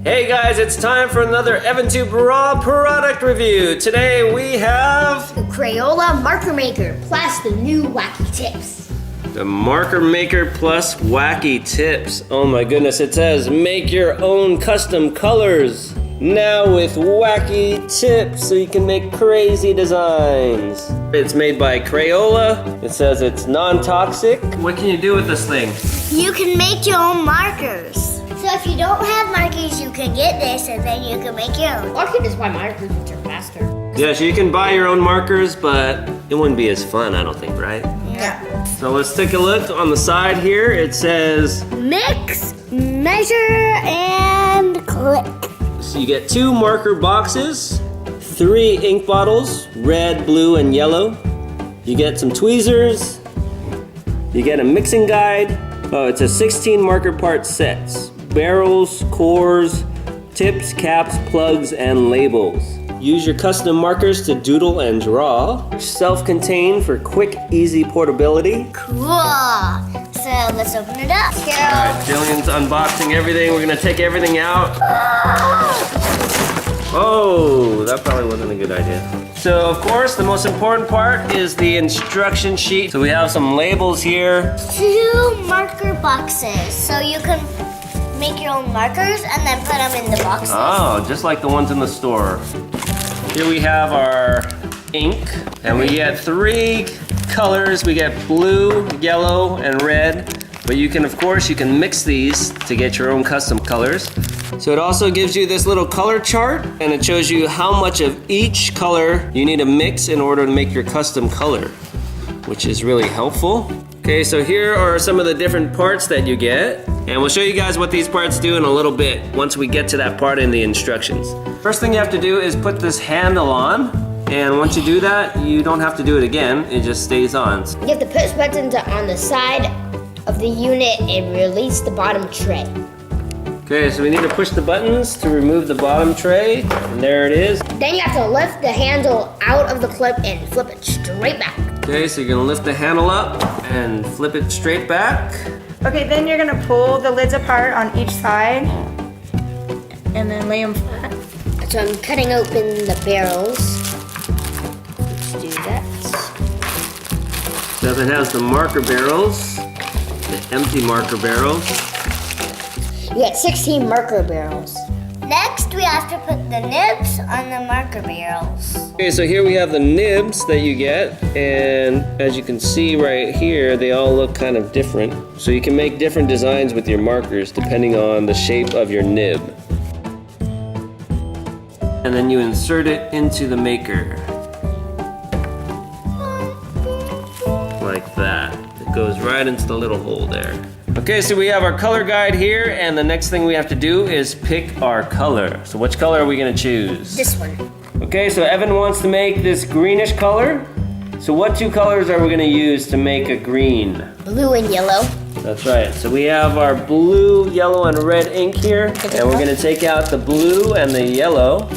Hey guys, it's time for another EvanTubeRAW product review. Today we have the Crayola Marker Maker plus the new Wacky tips. The Marker Maker plus Wacky tips. Oh my goodness, it says make your own custom colors. Now with Wacky tips so you can make crazy designs. It's made by Crayola. It says it's non-toxic. What can you do with this thing? You can make your own markers. So if you don't have markers, you can get this and then you can make your own. Or you can just buy markers, which are faster. Yeah, so you can buy your own markers, but it wouldn't be as fun, I don't think, right? Yeah. So let's take a look on the side here. It says mix, measure, and click. So you get 2 marker boxes, 3 ink bottles, red, blue, and yellow. You get some tweezers. You get a mixing guide. Oh, it's a 16 marker part sets. Barrels, cores, tips, caps, plugs, and labels. Use your custom markers to doodle and draw. Self-contained for quick, easy portability. Cool. So let's open it up. All right, Jillian's unboxing everything. We're gonna take everything out. Oh, that probably wasn't a good idea. So of course, the most important part is the instruction sheet. So we have some labels here. 2 marker boxes, so you can make your own markers and then put them in the boxes. Oh, just like the ones in the store. Here we have our ink, and we get 3 colors. We get blue, yellow, and red. But you can, of course, you can mix these to get your own custom colors. So it also gives you this little color chart, and it shows you how much of each color you need to mix in order to make your custom color, which is really helpful. Okay, so here are some of the different parts that you get, and we'll show you guys what these parts do in a little bit once we get to that part in the instructions. First thing you have to do is put this handle on, and once you do that, you don't have to do it again, it just stays on. You have to push buttons on the side of the unit and release the bottom tray. Okay, so we need to push the buttons to remove the bottom tray, and there it is. Then you have to lift the handle out of the clip and flip it straight back. Okay, so you're gonna lift the handle up and flip it straight back. Okay, then you're gonna pull the lids apart on each side and then lay them flat. So I'm cutting open the barrels. Let's do that. So it has the marker barrels, the empty marker barrels. You got 16 marker barrels. Next, we have to put the nibs on the marker barrels. Okay, so here we have the nibs that you get, and as you can see right here, they all look kind of different. So you can make different designs with your markers depending on the shape of your nib. And then you insert it into the maker. Like that. It goes right into the little hole there. Okay, so we have our color guide here, and the next thing we have to do is pick our color. So which color are we gonna choose? This one. Okay, so Evan wants to make this greenish color. So what 2 colors are we gonna use to make a green? Blue and yellow. That's right, so we have our blue, yellow, and red ink here, and we're gonna take out the blue and the yellow.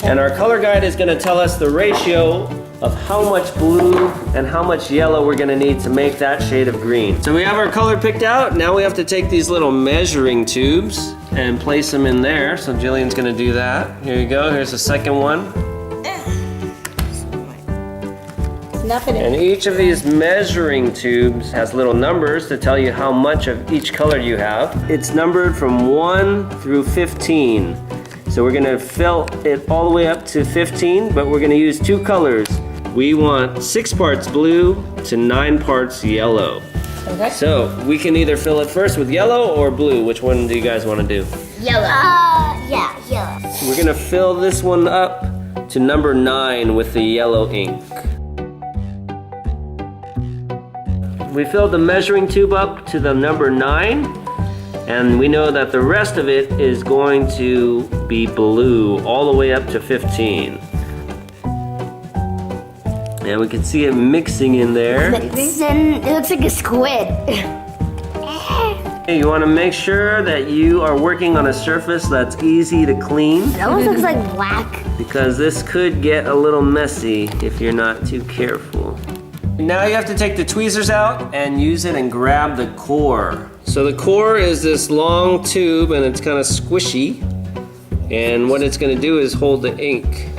And our color guide is gonna tell us the ratio of how much blue and how much yellow we're gonna need to make that shade of green. So we have our color picked out. Now we have to take these little measuring tubes and place them in there. So Jillian's gonna do that. Here you go, here's the second one. Nothing. And each of these measuring tubes has little numbers to tell you how much of each color you have. It's numbered from 1 through 15. So we're gonna fill it all the way up to 15, but we're gonna use 2 colors. We want 6 parts blue to 9 parts yellow. Okay. So we can either fill it first with yellow or blue. Which one do you guys wanna do? Yellow. Yeah, yellow. We're gonna fill this one up to number 9 with the yellow ink. We filled the measuring tube up to the number 9, and we know that the rest of it is going to be blue all the way up to 15. And we can see it mixing in there. It looks like a squid. You want to make sure that you are working on a surface that's easy to clean. It almost looks like black. Because this could get a little messy if you're not too careful. Now you have to take the tweezers out and use it and grab the core. So the core is this long tube and it's kind of squishy. And what it's going to do is hold the ink.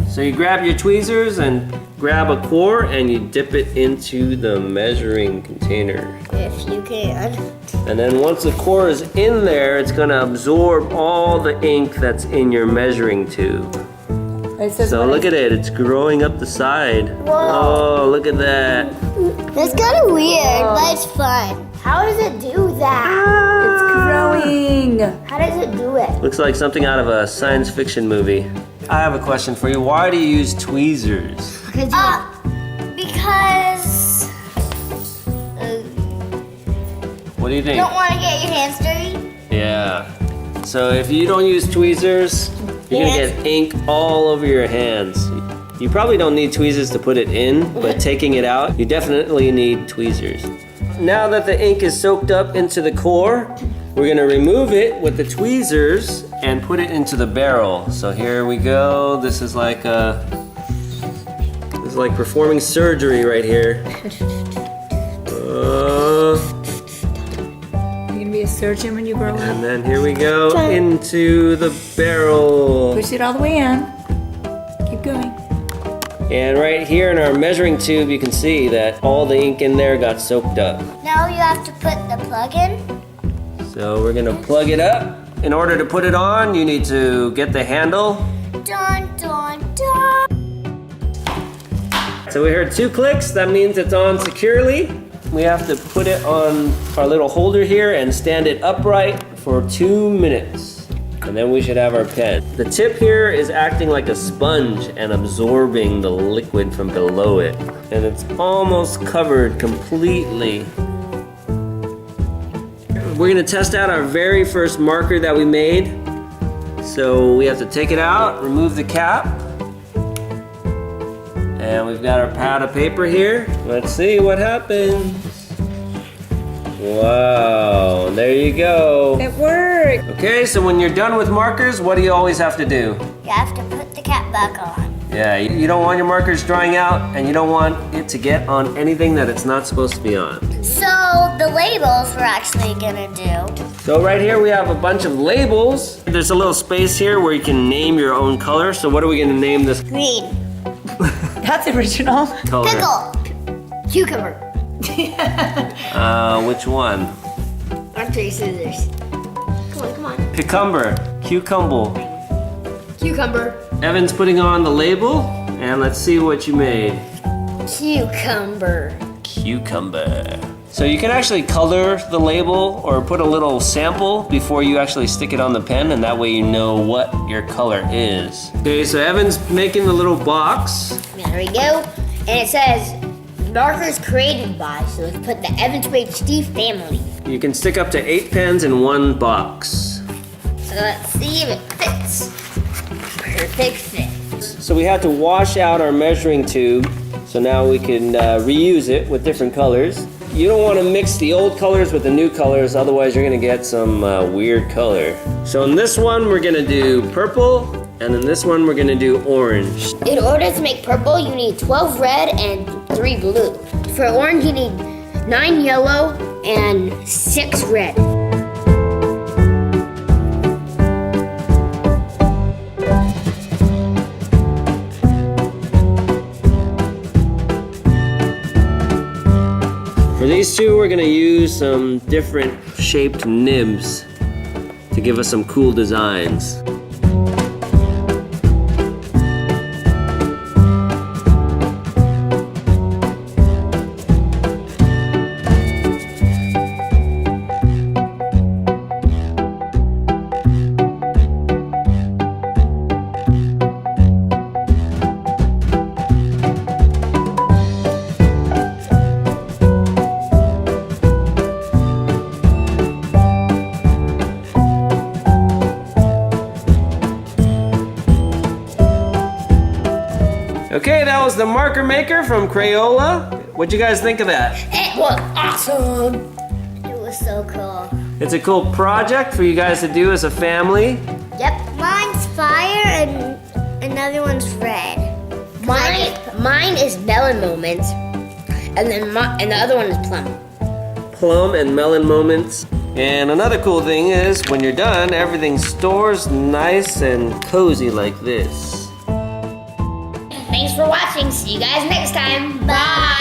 So you grab your tweezers and grab a core and you dip it into the measuring container. If you can. And then once the core is in there, it's going to absorb all the ink that's in your measuring tube. So look at it, it's growing up the side. Whoa. Oh, look at that. That's kind of weird, but it's fun. How does it do that? It's growing. How does it do it? Looks like something out of a science fiction movie. I have a question for you. Why do you use tweezers? Because What do you think? you don't want to get your hands dirty. Yeah. So if you don't use tweezers, you're gonna get ink all over your hands. You probably don't need tweezers to put it in, but taking it out, you definitely need tweezers. Now that the ink is soaked up into the core, we're gonna remove it with the tweezers and put it into the barrel. So here we go. This is like performing surgery right here. You're gonna be a surgeon when you grow up. And then here we go into the barrel. Push it all the way in. Keep going. And right here in our measuring tube, you can see that all the ink in there got soaked up. Now you have to put the plug in. So we're gonna plug it up. In order to put it on, you need to get the handle. Dun, dun, dun. So we heard 2 clicks, that means it's on securely. We have to put it on our little holder here and stand it upright for 2 minutes. And then we should have our pen. The tip here is acting like a sponge and absorbing the liquid from below it. And it's almost covered completely. We're gonna test out our very first marker that we made. So we have to take it out, remove the cap. And we've got our pad of paper here. Let's see what happens. Wow, there you go. It worked. Okay, so when you're done with markers, what do you always have to do? You have to put the cap back on. Yeah, you don't want your markers drying out and you don't want it to get on anything that it's not supposed to be on. So the labels we're actually gonna do. So right here we have a bunch of labels. There's a little space here where you can name your own color. So what are we gonna name this Green. That's original. color? Pickle. Cucumber. Which one? Rock, paper, scissors. Come on. Cucumber. Cucumber. Cucumber. Evan's putting on the label, and let's see what you made. Cucumber. Cucumber. So you can actually color the label or put a little sample before you actually stick it on the pen, and that way you know what your color is. Okay, so Evan's making the little box. There we go. And it says markers created by, so let's put the EvanTubeRAW family. You can stick up to 8 pens in one box. So let's see if it fits. Perfect fit. So we had to wash out our measuring tube, so now we can reuse it with different colors. You don't want to mix the old colors with the new colors, otherwise you're going to get some weird color. So in this one we're going to do purple, and in this one we're going to do orange. In order to make purple, you need 12 red and 3 blue. For orange, you need 9 yellow and 6 red. For these two, we're gonna use some different shaped nibs to give us some cool designs. Okay, that was the marker maker from Crayola. What'd you guys think of that? It was awesome. It was so cool. It's a cool project for you guys to do as a family. Yep. Mine's fire and another one's red. Mine is melon moments, and then and the other one is plum. Plum and melon moments. And another cool thing is when you're done, everything stores nice and cozy like this. Thanks for watching. See you guys next time. Bye.